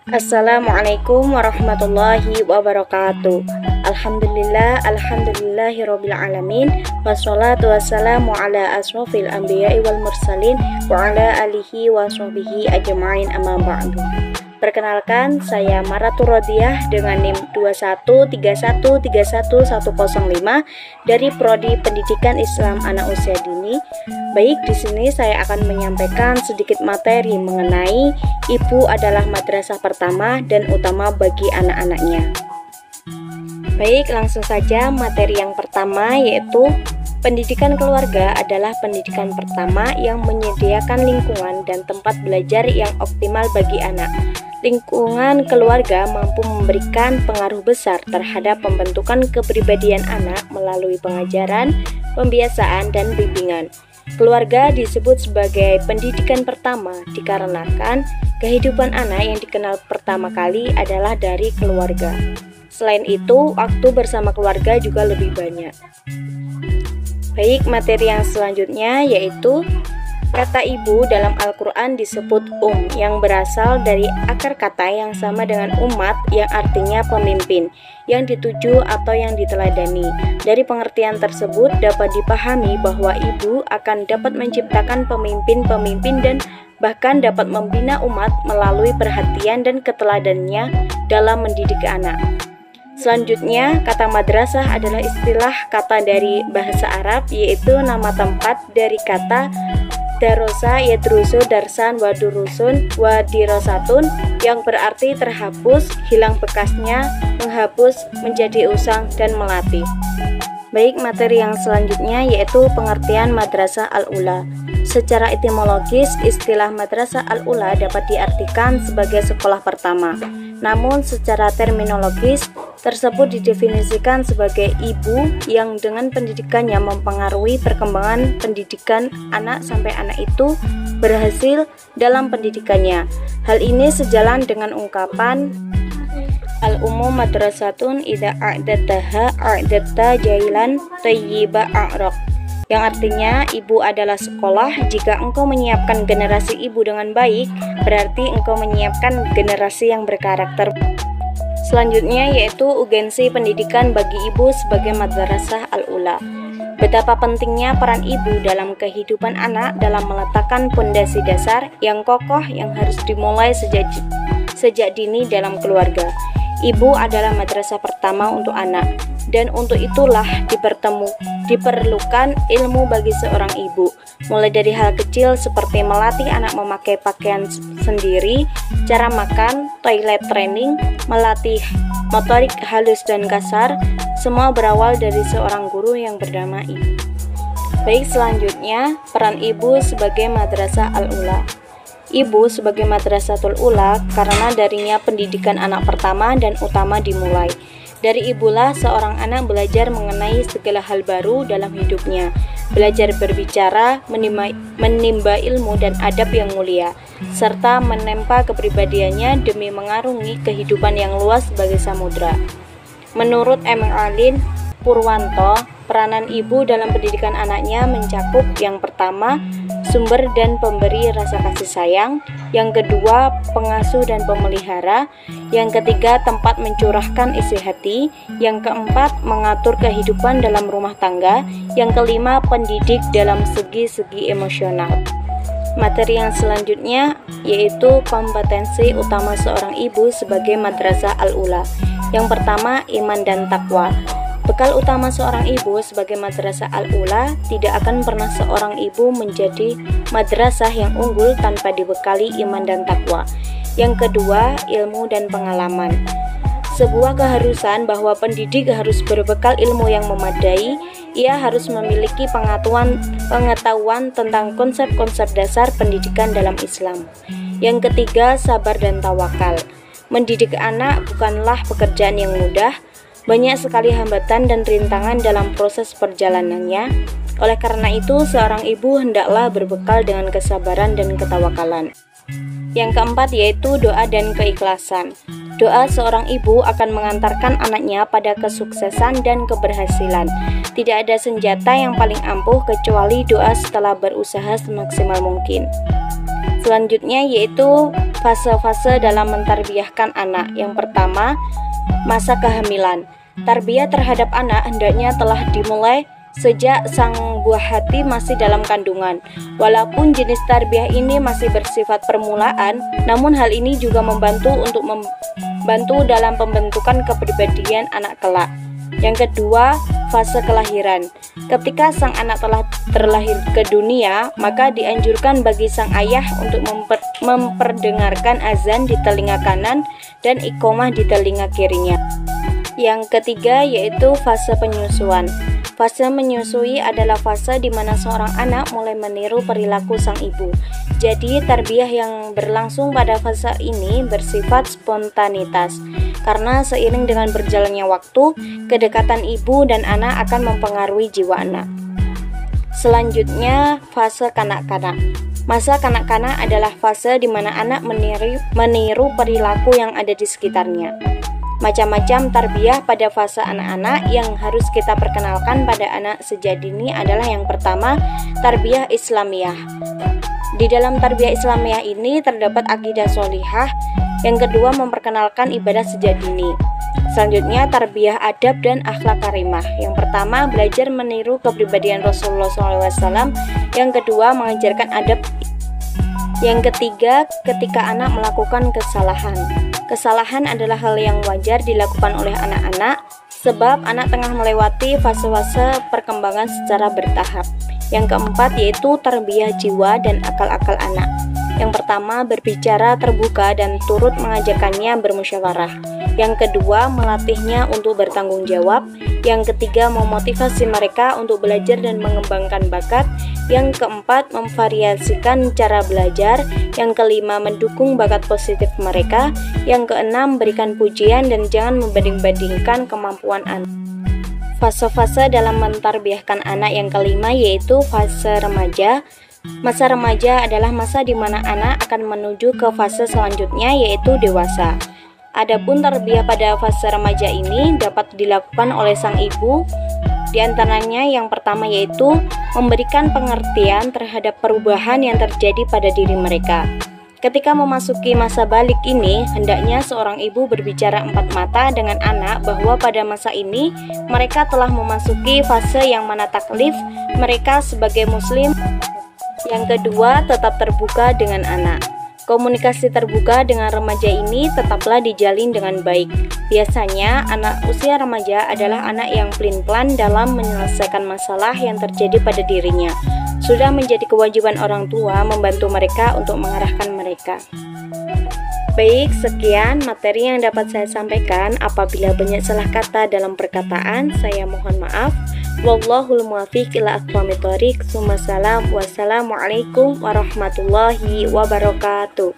Assalamualaikum warahmatullahi wabarakatuh. Alhamdulillahirabbil alamin. Wassalatu wassalamu ala asrofil anbiya'i wal mursalin wa ala alihi wa sahbihi ajma'in, amma ba'du. Perkenalkan, saya Maratul Rodiah dengan NIM 21313131105 dari Prodi Pendidikan Islam Anak Usia Dini. Baik, di sini saya akan menyampaikan sedikit materi mengenai ibu adalah madrasah pertama dan utama bagi anak-anaknya. Baik, langsung saja materi yang pertama, yaitu pendidikan keluarga adalah pendidikan pertama yang menyediakan lingkungan dan tempat belajar yang optimal bagi anak. Lingkungan keluarga mampu memberikan pengaruh besar terhadap pembentukan kepribadian anak melalui pengajaran, pembiasaan, dan bimbingan. Keluarga disebut sebagai pendidikan pertama dikarenakan kehidupan anak yang dikenal pertama kali adalah dari keluarga. Selain itu, waktu bersama keluarga juga lebih banyak. Baik, materi yang selanjutnya yaitu kata ibu dalam Al-Quran disebut yang berasal dari akar kata yang sama dengan umat yang artinya pemimpin, yang dituju atau yang diteladani. Dari pengertian tersebut dapat dipahami bahwa ibu akan dapat menciptakan pemimpin-pemimpin dan bahkan dapat membina umat melalui perhatian dan keteladanannya dalam mendidik anak. Selanjutnya, kata madrasah adalah istilah kata dari bahasa Arab, yaitu nama tempat dari kata darosa yadrusu darsan wa durusun wa dirosatun, yang berarti terhapus, hilang bekasnya, menghapus, menjadi usang, dan melatih. Baik, materi yang selanjutnya yaitu pengertian madrasah al-ula. Secara etimologis, istilah madrasah al-ula dapat diartikan sebagai sekolah pertama. Namun secara terminologis tersebut didefinisikan sebagai ibu yang dengan pendidikannya mempengaruhi perkembangan pendidikan anak sampai anak itu berhasil dalam pendidikannya. Hal ini sejalan dengan ungkapan al-ummu madrasatun idza a'dadaha a'datta jailan thayyiba a'raq, yang artinya ibu adalah sekolah. Jika engkau menyiapkan generasi ibu dengan baik, berarti engkau menyiapkan generasi yang berkarakter. Selanjutnya yaitu urgensi pendidikan bagi ibu sebagai madrasah al-ula. Betapa pentingnya peran ibu dalam kehidupan anak dalam meletakkan fondasi dasar yang kokoh yang harus dimulai sejak dini dalam keluarga. Ibu adalah madrasah pertama untuk anak, dan untuk itulah diperlukan ilmu bagi seorang ibu, mulai dari hal kecil seperti melatih anak memakai pakaian sendiri, cara makan, toilet training, melatih motorik halus dan kasar. Semua berawal dari seorang guru yang bernama ibu. Baik, selanjutnya peran ibu sebagai madrasah al-ula. Ibu sebagai madrasatul ula karena darinya pendidikan anak pertama dan utama dimulai. Dari ibulah seorang anak belajar mengenai segala hal baru dalam hidupnya, belajar berbicara, menimba ilmu dan adab yang mulia, serta menempa kepribadiannya demi mengarungi kehidupan yang luas sebagai samudra. Menurut M. Alin Purwanto, peranan ibu dalam pendidikan anaknya mencakup yang pertama, sumber dan pemberi rasa kasih sayang, yang kedua, pengasuh dan pemelihara, yang ketiga, tempat mencurahkan isi hati, yang keempat, mengatur kehidupan dalam rumah tangga, yang kelima, pendidik dalam segi-segi emosional. Materi yang selanjutnya yaitu kompetensi utama seorang ibu sebagai madrasah al-ula. Yang pertama, iman dan takwa. Bekal utama seorang ibu sebagai madrasah al-ula, tidak akan pernah seorang ibu menjadi madrasah yang unggul tanpa dibekali iman dan takwa. Yang kedua, ilmu dan pengalaman. Sebuah keharusan bahwa pendidik harus berbekal ilmu yang memadai. Ia harus memiliki pengetahuan tentang konsep-konsep dasar pendidikan dalam Islam. Yang ketiga, sabar dan tawakal. Mendidik anak bukanlah pekerjaan yang mudah. Banyak sekali hambatan dan rintangan dalam proses perjalanannya. Oleh karena itu, seorang ibu hendaklah berbekal dengan kesabaran dan ketawakalan. Yang keempat yaitu doa dan keikhlasan. Doa seorang ibu akan mengantarkan anaknya pada kesuksesan dan keberhasilan. Tidak ada senjata yang paling ampuh kecuali doa setelah berusaha semaksimal mungkin. Selanjutnya yaitu Fase-fase dalam mentarbiyahkan anak. Yang pertama, masa kehamilan. Tarbiyah terhadap anak hendaknya telah dimulai sejak sang buah hati masih dalam kandungan. Walaupun jenis tarbiyah ini masih bersifat permulaan, namun hal ini juga membantu dalam pembentukan kepribadian anak kelak. Yang kedua, fase kelahiran. Ketika sang anak telah terlahir ke dunia, maka dianjurkan bagi sang ayah untuk memperdengarkan azan di telinga kanan dan iqomah di telinga kirinya. Yang ketiga yaitu fase penyusuan. Fase menyusui adalah fase di mana seorang anak mulai meniru perilaku sang ibu. Jadi tarbiyah yang berlangsung pada fase ini bersifat spontanitas. Karena seiring dengan berjalannya waktu, kedekatan ibu dan anak akan mempengaruhi jiwa anak. Selanjutnya, fase kanak-kanak. Masa kanak-kanak adalah fase di mana anak meniru perilaku yang ada di sekitarnya. Macam-macam tarbiyah pada fase anak-anak yang harus kita perkenalkan pada anak sejak dini adalah yang pertama, tarbiyah Islamiyah. Di dalam tarbiyah Islamiyah ini terdapat akidah sholihah. Yang kedua, memperkenalkan ibadah sejak dini. Selanjutnya, tarbiyah adab dan akhlak karimah. Yang pertama, belajar meniru kepribadian Rasulullah SAW. Yang kedua, mengajarkan adab. Yang ketiga, ketika anak melakukan kesalahan. Kesalahan adalah hal yang wajar dilakukan oleh anak-anak, sebab anak tengah melewati fase-fase perkembangan secara bertahap. Yang keempat yaitu tarbiyah jiwa dan akal-akal anak. Yang pertama, berbicara terbuka dan turut mengajarkannya bermusyawarah. Yang kedua, melatihnya untuk bertanggung jawab. Yang ketiga, memotivasi mereka untuk belajar dan mengembangkan bakat. Yang keempat, memvariasikan cara belajar. Yang kelima, mendukung bakat positif mereka. Yang keenam, berikan pujian dan jangan membanding-bandingkan kemampuan anak. Fase-fase dalam mentarbiyahkan anak yang kelima yaitu fase remaja. Masa remaja adalah masa di mana anak akan menuju ke fase selanjutnya yaitu dewasa. Adapun tarbiyah pada fase remaja ini dapat dilakukan oleh sang ibu. Di antaranya yang pertama yaitu memberikan pengertian terhadap perubahan yang terjadi pada diri mereka. Ketika memasuki masa balik ini, hendaknya seorang ibu berbicara empat mata dengan anak bahwa pada masa ini mereka telah memasuki fase yang mana taklif mereka sebagai muslim. Yang kedua, tetap terbuka dengan anak. Komunikasi terbuka dengan remaja ini tetaplah dijalin dengan baik. Biasanya, anak usia remaja adalah anak yang pelin-pelan dalam menyelesaikan masalah yang terjadi pada dirinya. Sudah menjadi kewajiban orang tua membantu mereka untuk mengarahkan mereka. Baik, sekian materi yang dapat saya sampaikan. Apabila banyak salah kata dalam perkataan, saya mohon maaf. Wallahul muwaffiq ila aqwamit thoriq. Wassalamualaikum warahmatullahi wabarakatuh.